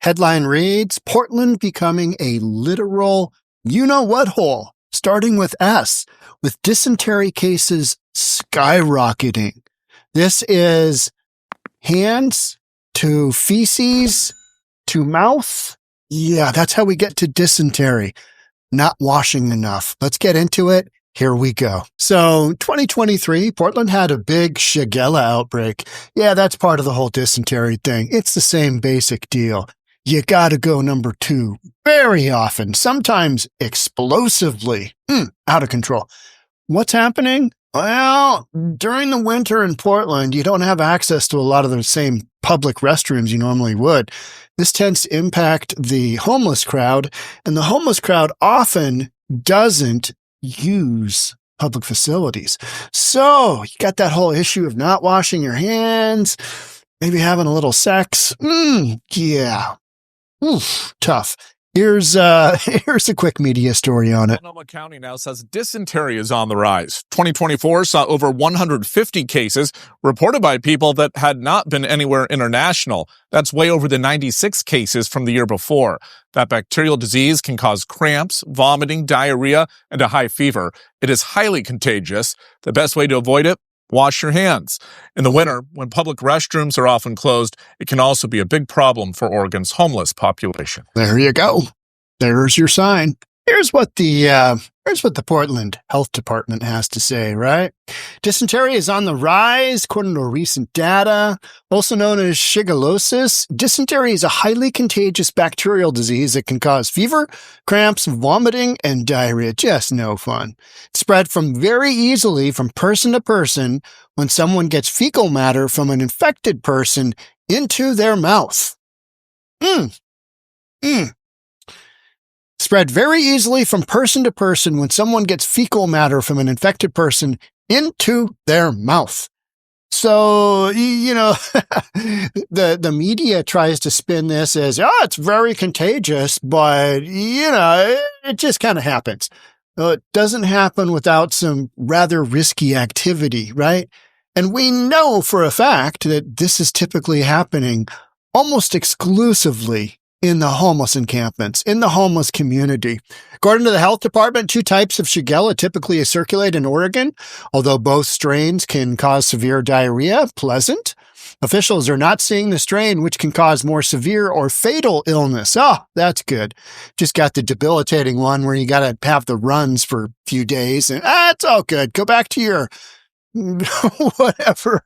Headline reads, Portland becoming a literal you-know-what hole, starting with S, with dysentery cases skyrocketing. This is hands to feces to mouth. Yeah, that's how we get to dysentery. Not washing enough. Let's get into it. Here we go. So 2023, Portland had a big Shigella outbreak. Yeah, that's part of the whole dysentery thing. It's the same basic deal. You gotta go number 2 very often, sometimes explosively, out of control. What's happening? Well, during the winter in Portland, you don't have access to a lot of the same public restrooms you normally would. This tends to impact the homeless crowd, and the homeless crowd often doesn't use public facilities. So you got that whole issue of not washing your hands, maybe having a little sex. Yeah. Oof, tough. Here's a quick media story on it. Multnomah County now says dysentery is on the rise. 2024 saw over 150 cases reported by people that had not been anywhere international. That's way over the 96 cases from the year before. That bacterial disease can cause cramps, vomiting, diarrhea, and a high fever. It is highly contagious. The best way to avoid it? Wash your hands. In the winter, when public restrooms are often closed, it can also be a big problem for Oregon's homeless population. There you go. There's your sign. Here's what the Portland Health Department has to say, right? Dysentery is on the rise, according to recent data. Also known as shigellosis, dysentery is a highly contagious bacterial disease that can cause fever, cramps, vomiting, and diarrhea. Just no fun. It's spread very easily from person to person when someone gets fecal matter from an infected person into their mouth. Spread very easily from person to person when someone gets fecal matter from an infected person into their mouth. So, the media tries to spin this as, it's very contagious, but, it just kind of happens. It doesn't happen without some rather risky activity, right? And we know for a fact that this is typically happening almost exclusively in the homeless encampments, in the homeless community. According to the health department, 2 types of Shigella typically circulate in Oregon, although both strains can cause severe diarrhea. Pleasant. Officials are not seeing the strain which can cause more severe or fatal illness. Oh, that's good. Just got the debilitating one where you got to have the runs for a few days, and it's all good. Go back to your whatever,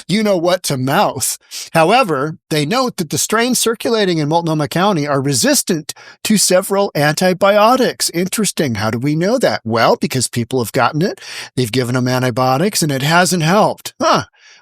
what to mouth. However, they note that the strains circulating in Multnomah County are resistant to several antibiotics. Interesting. How do we know that? Well, because people have gotten it. They've given them antibiotics and it hasn't helped.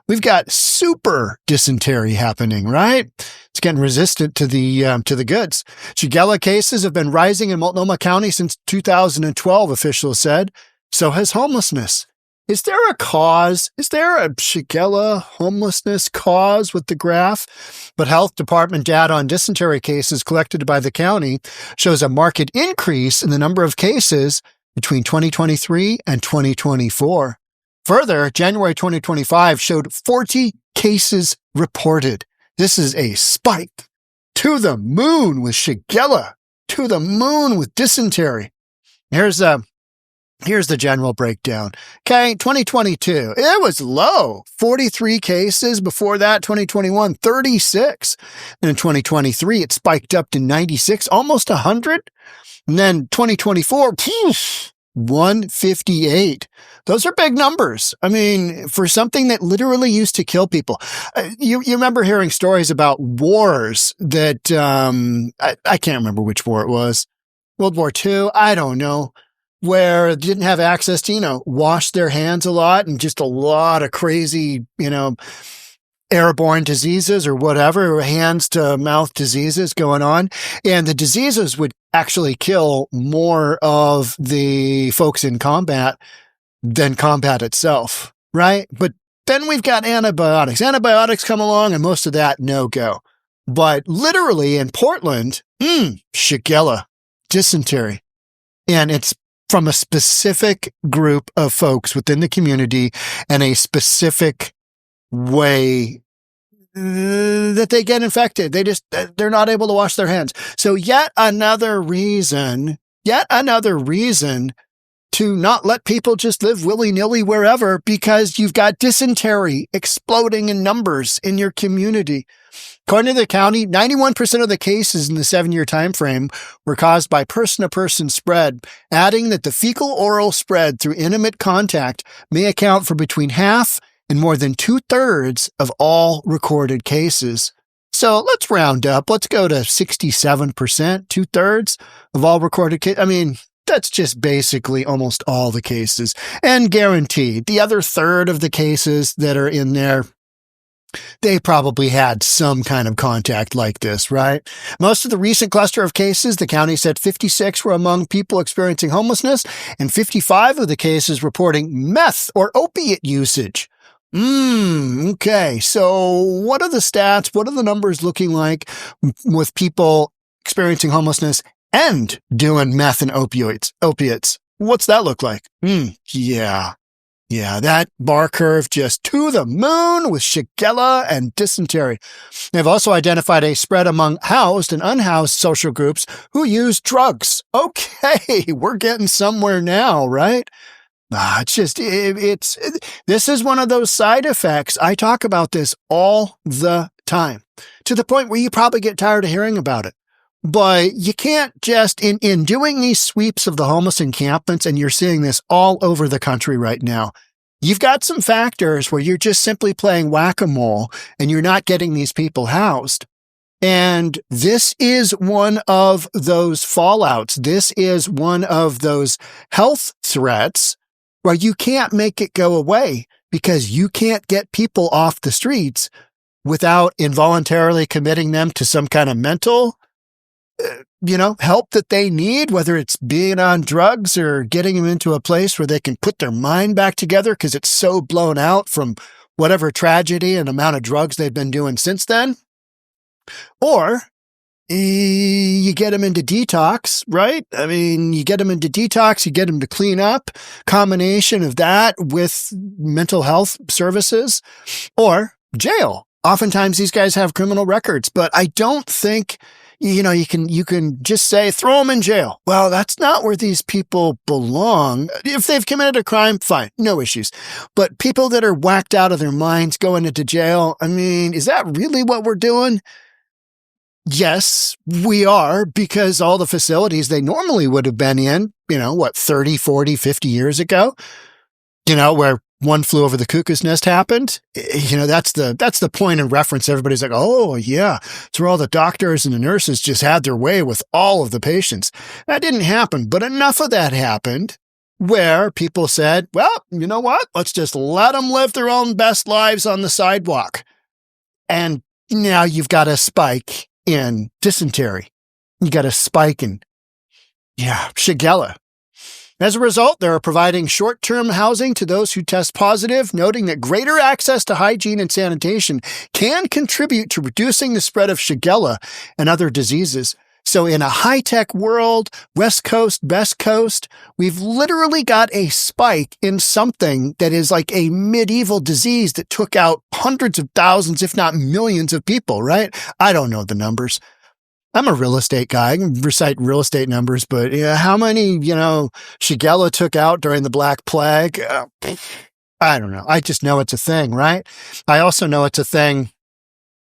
We've got super dysentery happening, right? It's getting resistant to the goods. Shigella cases have been rising in Multnomah County since 2012, officials said. So has homelessness. Is there a cause? Is there a Shigella homelessness cause with the graph? But health department data on dysentery cases collected by the county shows a marked increase in the number of cases between 2023 and 2024. Further, January 2025 showed 40 cases reported. This is a spike. To the moon with Shigella. To the moon with dysentery. Here's the general breakdown. Okay, 2022, it was low. 43 cases. Before that, 2021, 36. And in 2023, it spiked up to 96, almost 100. And then 2024, 158. Those are big numbers. I mean, for something that literally used to kill people. You remember hearing stories about wars that, I can't remember which war it was. World War II, I don't know. Where they didn't have access to, wash their hands a lot and just a lot of crazy, airborne diseases or whatever, hands to mouth diseases going on. And the diseases would actually kill more of the folks in combat than combat itself, right? But then we've got antibiotics. Antibiotics come along and most of that, no go. But literally in Portland, Shigella, dysentery. And it's from a specific group of folks within the community and a specific way that they get infected. They're not able to wash their hands. So yet another reason to not let people just live willy-nilly wherever, because you've got dysentery exploding in numbers in your community. According to the county, 91% of the cases in the 7-year time frame were caused by person-to-person spread, adding that the fecal-oral spread through intimate contact may account for between half and more than 2/3 of all recorded cases. So let's round up. Let's go to 67%, 2/3 of all recorded cases. I mean, that's just basically almost all the cases. And guaranteed, the other third of the cases that are in there, they probably had some kind of contact like this, right? Most of the recent cluster of cases, the county said 56 were among people experiencing homelessness, and 55 of the cases reporting meth or opiate usage. Okay. So what are the stats? What are the numbers looking like with people experiencing homelessness and doing meth and opiates? What's that look like? Yeah, that bar curve just to the moon with Shigella and dysentery. They've also identified a spread among housed and unhoused social groups who use drugs. Okay, we're getting somewhere now, right? This is one of those side effects. I talk about this all the time, to the point where you probably get tired of hearing about it. But you can't just, in doing these sweeps of the homeless encampments, and you're seeing this all over the country right now, you've got some factors where you're just simply playing whack-a-mole and you're not getting these people housed. And this is one of those fallouts. This is one of those health threats where you can't make it go away, because you can't get people off the streets without involuntarily committing them to some kind of mental help that they need, whether it's being on drugs or getting them into a place where they can put their mind back together because it's so blown out from whatever tragedy and amount of drugs they've been doing since then. Or you get them into detox, right? I mean, you get them into detox, you get them to clean up, combination of that with mental health services, or jail. Oftentimes these guys have criminal records, but I don't think, you can just say, throw them in jail. Well, that's not where these people belong. If they've committed a crime, fine, no issues. But people that are whacked out of their minds going into jail, I mean, is that really what we're doing? Yes, we are, because all the facilities they normally would have been in, 30, 40, 50 years ago, where one flew over the cuckoo's nest happened. That's the point of reference. Everybody's like, oh yeah, it's where all the doctors and the nurses just had their way with all of the patients. That didn't happen, but enough of that happened where people said, well, you know what? Let's just let them live their own best lives on the sidewalk. And now you've got a spike in dysentery. You got a spike in, Shigella. As a result, they are providing short-term housing to those who test positive, noting that greater access to hygiene and sanitation can contribute to reducing the spread of Shigella and other diseases. So in a high-tech world, West Coast, Best Coast, we've literally got a spike in something that is like a medieval disease that took out hundreds of thousands, if not millions of people, right? I don't know the numbers. I'm a real estate guy. I can recite real estate numbers, but how many, Shigella took out during the Black Plague? I don't know. I just know it's a thing, right? I also know it's a thing.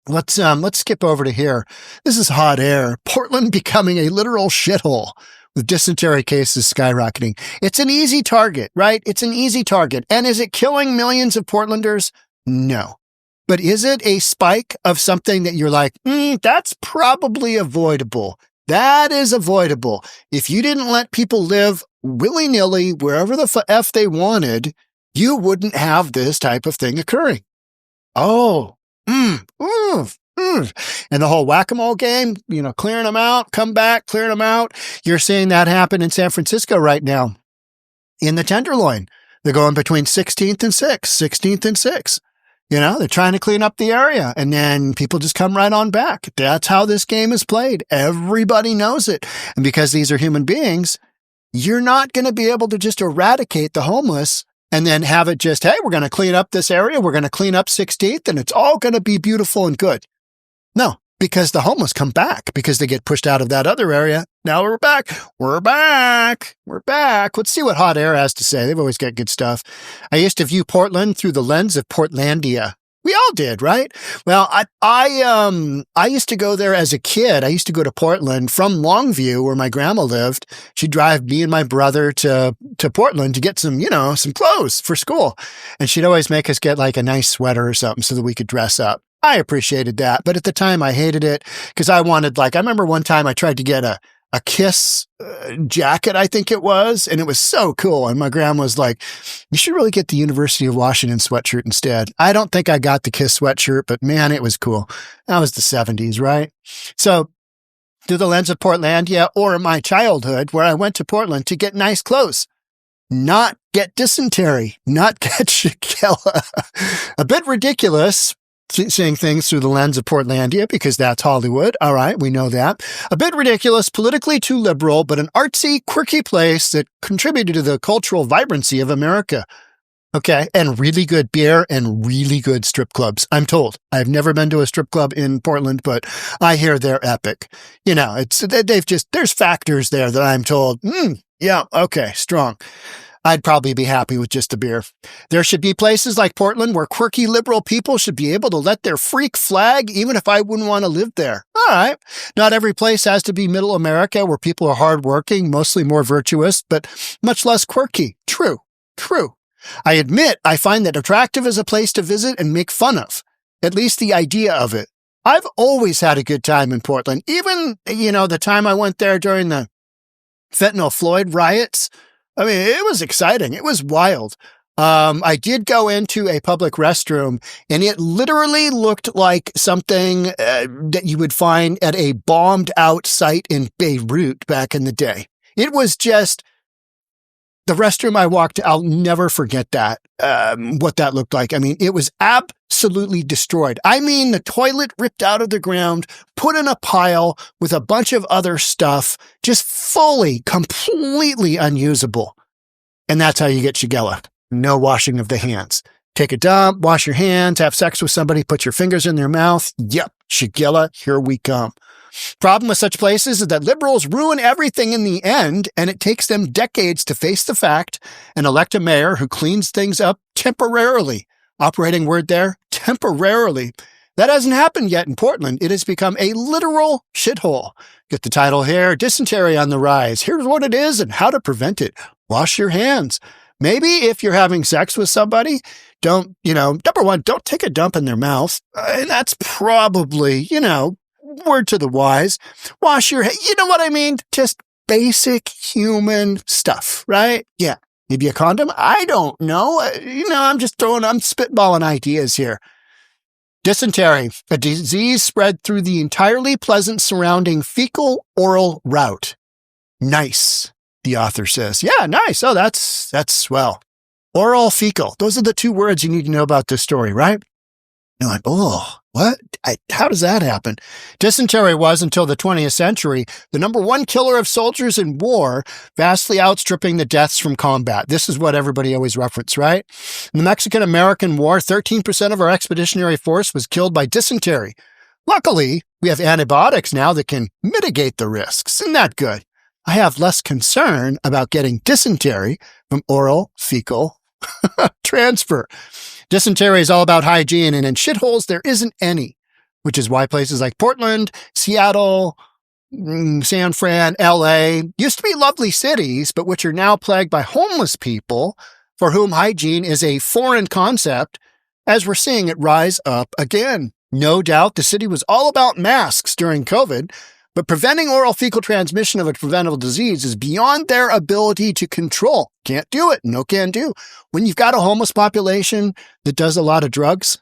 Let's skip over to here. This is hot air. Portland becoming a literal shithole with dysentery cases skyrocketing. It's an easy target, right? It's an easy target. And is it killing millions of Portlanders? No. But is it a spike of something that you're like, that's probably avoidable? That is avoidable. If you didn't let people live willy-nilly wherever the F they wanted, you wouldn't have this type of thing occurring. Oh, and the whole whack-a-mole game, clearing them out, come back, clearing them out. You're seeing that happen in San Francisco right now in the Tenderloin. They're going between 16th and 6th. They're trying to clean up the area, and then people just come right on back. That's how this game is played. Everybody knows it. And because these are human beings, you're not going to be able to just eradicate the homeless and then have it just, hey, we're going to clean up this area. We're going to clean up 16th and it's all going to be beautiful and good. No, because the homeless come back because they get pushed out of that other area. Now we're back. We're back. We're back. Let's see what Hot Air has to say. They've always got good stuff. I used to view Portland through the lens of Portlandia. We all did, right? Well, I used to go there as a kid. I used to go to Portland from Longview, where my grandma lived. She'd drive me and my brother to Portland to get some clothes for school. And she'd always make us get like a nice sweater or something so that we could dress up. I appreciated that. But at the time I hated it because I wanted, I remember one time I tried to get a Kiss jacket, I think it was, and it was so cool. And my grandma was like, you should really get the University of Washington sweatshirt instead. I don't think I got the Kiss sweatshirt, but man, it was cool. That was the 70s, right? So through the lens of Portlandia or my childhood, where I went to Portland to get nice clothes, not get dysentery, not get Shigella. A bit ridiculous, seeing things through the lens of Portlandia, because that's Hollywood. All right, we know that. A bit ridiculous, politically too liberal, but an artsy, quirky place that contributed to the cultural vibrancy of America. Okay, and really good beer and really good strip clubs, I'm told. I've never been to a strip club in Portland, but I hear they're epic. There's factors there that I'm told, yeah, okay, strong. I'd probably be happy with just a beer. There should be places like Portland where quirky liberal people should be able to let their freak flag, even if I wouldn't want to live there. All right. Not every place has to be middle America where people are hardworking, mostly more virtuous, but much less quirky. True. I admit I find that attractive as a place to visit and make fun of, at least the idea of it. I've always had a good time in Portland. Even, the time I went there during the fentanyl Floyd riots, I mean, it was exciting. It was wild. I did go into a public restroom, and it literally looked like something that you would find at a bombed-out site in Beirut back in the day. It was just the restroom I walked. I'll never forget that, what that looked like. I mean, it was absolutely destroyed. I mean, the toilet ripped out of the ground, put in a pile with a bunch of other stuff, just fully, completely unusable. And that's how you get Shigella. No washing of the hands. Take a dump, wash your hands, have sex with somebody, put your fingers in their mouth. Yep, Shigella, here we come. Problem with such places is that liberals ruin everything in the end, and it takes them decades to face the fact and elect a mayor who cleans things up temporarily. Operating word there, temporarily. That hasn't happened yet in Portland. It has become a literal shithole. Get the title here, Dysentery on the Rise. Here's what it is and how to prevent it. Wash your hands. Maybe if you're having sex with somebody, number one, don't take a dump in their mouth. And that's probably, word to the wise. Wash your hands. You know what I mean? Just basic human stuff, right? Yeah. Maybe a condom? I don't know. I'm spitballing ideas here. Dysentery, a disease spread through the entirely pleasant surrounding fecal-oral route. Nice, the author says. Yeah, nice. Oh, that's swell. Oral, fecal. Those are the two words you need to know about this story, right? You're like, oh, what? How does that happen? Dysentery was, until the 20th century, the number one killer of soldiers in war, vastly outstripping the deaths from combat. This is what everybody always references, right? In the Mexican-American War, 13% of our expeditionary force was killed by dysentery. Luckily, we have antibiotics now that can mitigate the risks. Isn't that good? I have less concern about getting dysentery from oral fecal transfer. Dysentery is all about hygiene, and in shitholes, there isn't any, which is why places like Portland, Seattle, San Fran, LA used to be lovely cities, but which are now plagued by homeless people for whom hygiene is a foreign concept, as we're seeing it rise up again. No doubt the city was all about masks during COVID, but preventing oral fecal transmission of a preventable disease is beyond their ability to control. Can't do it. No can do. When you've got a homeless population that does a lot of drugs,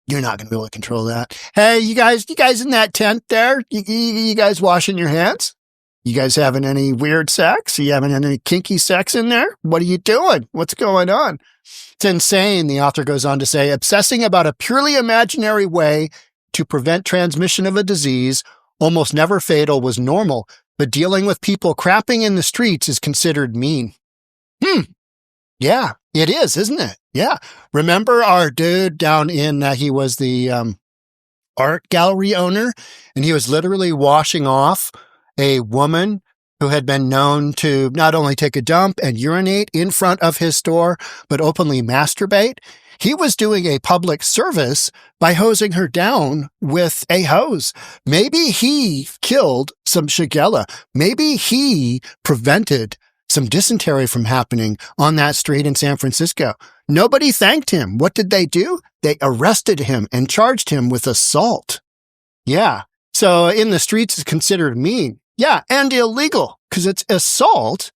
you're not going to be able to control that. Hey, you guys in that tent there, you guys washing your hands? You guys having any weird sex? Are you having any kinky sex in there? What are you doing? What's going on? It's insane, the author goes on to say, obsessing about a purely imaginary way to prevent transmission of a disease, almost never fatal, was normal, but dealing with people crapping in the streets is considered mean. Yeah, It is, isn't it? Yeah. Remember our dude down in, he was the art gallery owner, and he was literally washing off a woman who had been known to not only take a dump and urinate in front of his store, but openly masturbate. He was doing a public service by hosing her down with a hose. Maybe he killed some Shigella. Maybe he prevented some dysentery from happening on that street in San Francisco. Nobody thanked him. What did they do? They arrested him and charged him with assault. Yeah. So in the streets is considered mean. Yeah. And illegal because it's assault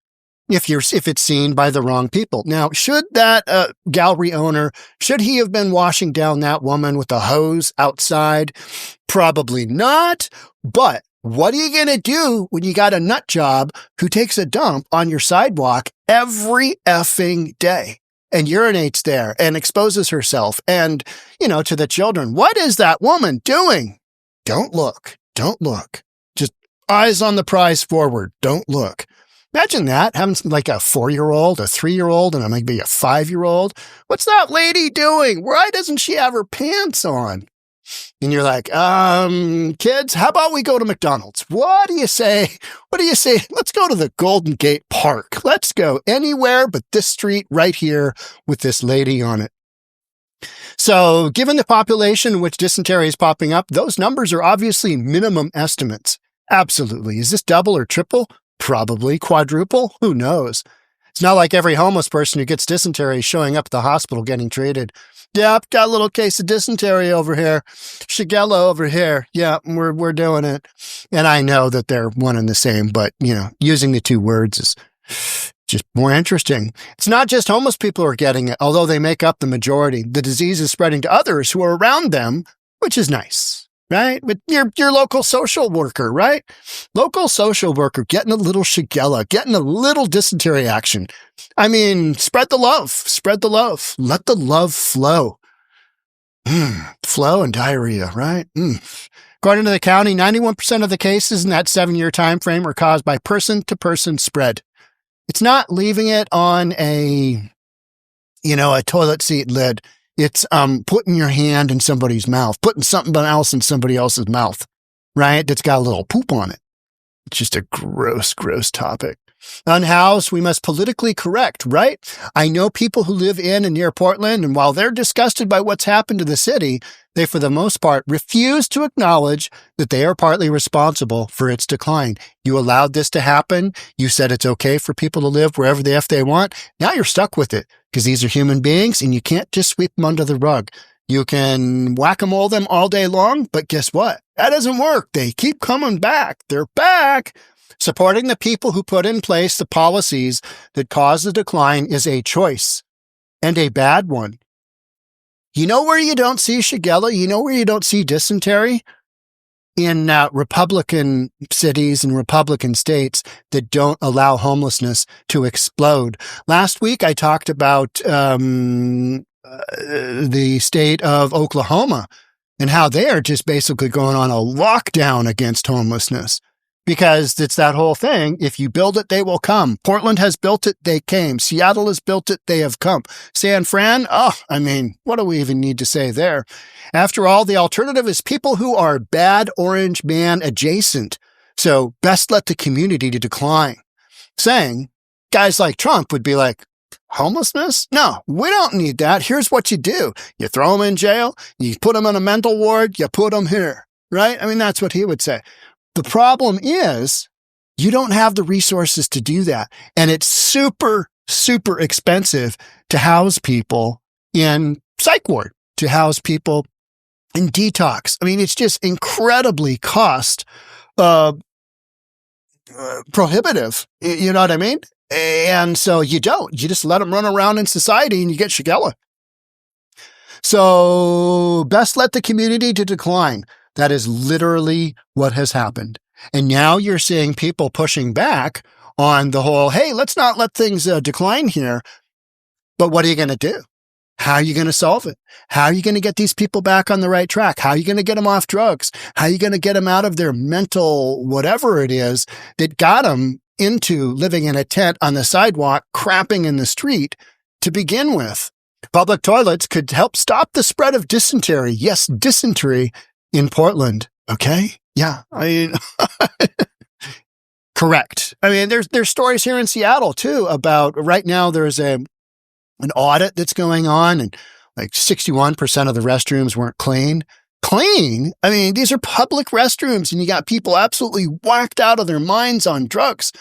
if it's seen by the wrong people. Now, should that gallery owner, should he have been washing down that woman with a hose outside? Probably not. But what are you going to do when you got a nut job who takes a dump on your sidewalk every effing day and urinates there and exposes herself and, to the children? What is that woman doing? Don't look. Don't look. Just eyes on the prize forward. Don't look. Imagine that, having like a 4-year-old, a 3-year-old, and maybe a 5-year-old. What's that lady doing? Why doesn't she have her pants on? And you're like, kids, how about we go to McDonald's? What do you say? What do you say? Let's go to the Golden Gate Park. Let's go anywhere but this street right here with this lady on it. So given the population in which dysentery is popping up, those numbers are obviously minimum estimates. Absolutely. Is this double or triple? Probably. Quadruple? Who knows? It's not like every homeless person who gets dysentery is showing up at the hospital getting treated. Yep, got a little case of dysentery over here. Shigella over here. Yeah, we're doing it. And I know that they're one and the same, but, using the two words is just more interesting. It's not just homeless people who are getting it, although they make up the majority. The disease is spreading to others who are around them, which is nice. Right? But your local social worker, right? Local social worker getting a little Shigella, getting a little dysentery action. I mean, spread the love. Spread the love. Let the love flow. Flow and diarrhea, right? According to the county, 91% of the cases in that 7-year time frame are caused by person-to-person spread. It's not leaving it on a toilet seat lid. It's putting your hand in somebody's mouth, putting something else in somebody else's mouth, right? That's got a little poop on it. It's just a gross, gross topic. Unhoused, we must politically correct, right? I know people who live in and near Portland, and while they're disgusted by what's happened to the city, they, for the most part, refuse to acknowledge that they are partly responsible for its decline. You allowed this to happen. You said it's okay for people to live wherever the F they want. Now you're stuck with it because these are human beings and you can't just sweep them under the rug. You can whack-a-mole them all day long, but guess what? That doesn't work. They keep coming back. They're back. Supporting the people who put in place the policies that cause the decline is a choice, and a bad one. You know where you don't see Shigella? You know where you don't see dysentery? In Republican cities and Republican states that don't allow homelessness to explode. Last week, I talked about the state of Oklahoma and how they are just basically going on a lockdown against homelessness. Because it's that whole thing. If you build it, they will come. Portland has built it, they came. Seattle has built it, they have come. San Fran, what do we even need to say there? After all, the alternative is people who are bad orange man adjacent. So best let the community to decline. Saying, guys like Trump would be like, homelessness? No, we don't need that. Here's what you do. You throw them in jail, you put them in a mental ward, you put them here. Right? That's what he would say. The problem is you don't have the resources to do that. And it's super, super expensive to house people in psych ward, to house people in detox. It's just incredibly cost prohibitive. You know what I mean? And so you just let them run around in society and you get Shigella. So best let the community to decline. That is literally what has happened. And now you're seeing people pushing back on the whole, hey, let's not let things decline here. But what are you going to do? How are you going to solve it? How are you going to get these people back on the right track? How are you going to get them off drugs? How are you going to get them out of their mental whatever it is that got them into living in a tent on the sidewalk, crapping in the street, to begin with. Public toilets could help stop the spread of dysentery. Yes, dysentery in Portland. Okay. Yeah. I mean, correct. I mean, there's stories here in Seattle too about right now there's an audit that's going on and like 61% of the restrooms weren't clean. Clean? I mean, these are public restrooms and you got people absolutely whacked out of their minds on drugs.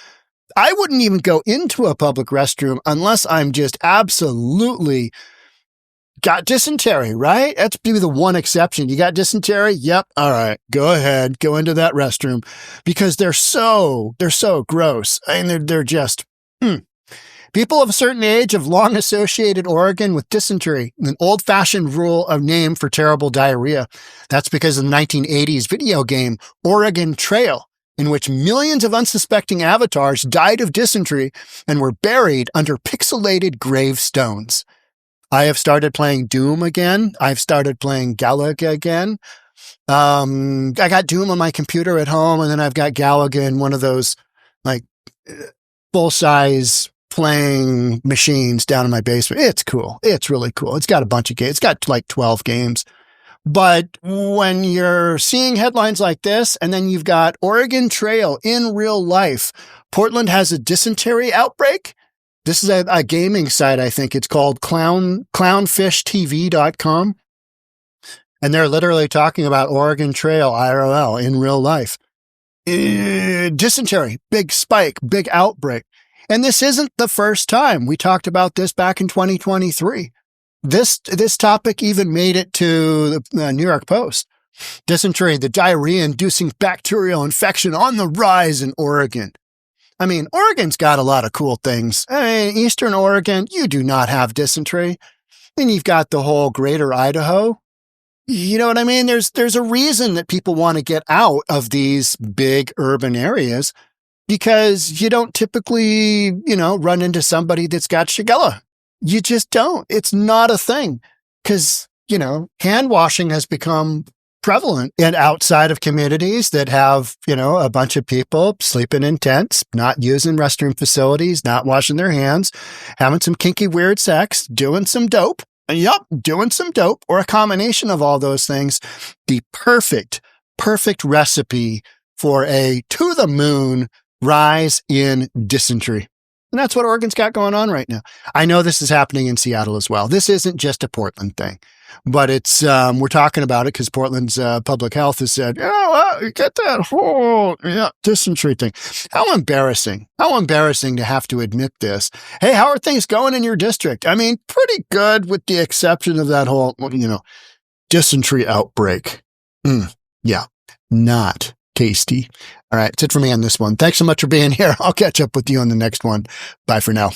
I wouldn't even go into a public restroom unless I'm just absolutely got dysentery, right? That's maybe the one exception. You got dysentery? Yep. All right. Go ahead. Go into that restroom because they're so gross. I mean, they're just, People of a certain age have long associated Oregon with dysentery, an old-fashioned rule of name for terrible diarrhea. That's because of the 1980s video game Oregon Trail, in which millions of unsuspecting avatars died of dysentery and were buried under pixelated gravestones. I have started playing Doom again. I've started playing Galaga again. I got Doom on my computer at home, and then I've got Galaga in one of those like full-size playing machines down in my basement. It's cool. It's really cool. It's got a bunch of games. It's got like 12 games. But when you're seeing headlines like this, and then you've got Oregon Trail in real life, Portland has a dysentery outbreak. This is a gaming site, I think. It's called clownfishtv.com. And they're literally talking about Oregon Trail IRL in real life. Dysentery, big spike, big outbreak. And this isn't the first time. We talked about this back in 2023. This topic even made it to the New York Post. Dysentery, the diarrhea-inducing bacterial infection on the rise in Oregon. I mean, Oregon's got a lot of cool things. I mean, Eastern Oregon, you do not have dysentery. And you've got the whole greater Idaho. You know what I mean? There's a reason that people want to get out of these big urban areas because you don't typically, run into somebody that's got Shigella. You just don't. It's not a thing because, hand washing has become prevalent and outside of communities that have, a bunch of people sleeping in tents, not using restroom facilities, not washing their hands, having some kinky, weird sex, doing some dope. Yep, doing some dope or a combination of all those things. The perfect recipe for a to the moon rise in dysentery. And that's what Oregon's got going on right now. I know this is happening in Seattle as well. This isn't just a Portland thing, but it's, we're talking about it because Portland's public health has said, get that whole dysentery thing. How embarrassing to have to admit this. Hey, how are things going in your district? I mean, pretty good with the exception of that whole, dysentery outbreak. Yeah, not tasty. All right, that's it for me on this one. Thanks so much for being here. I'll catch up with you on the next one. Bye for now.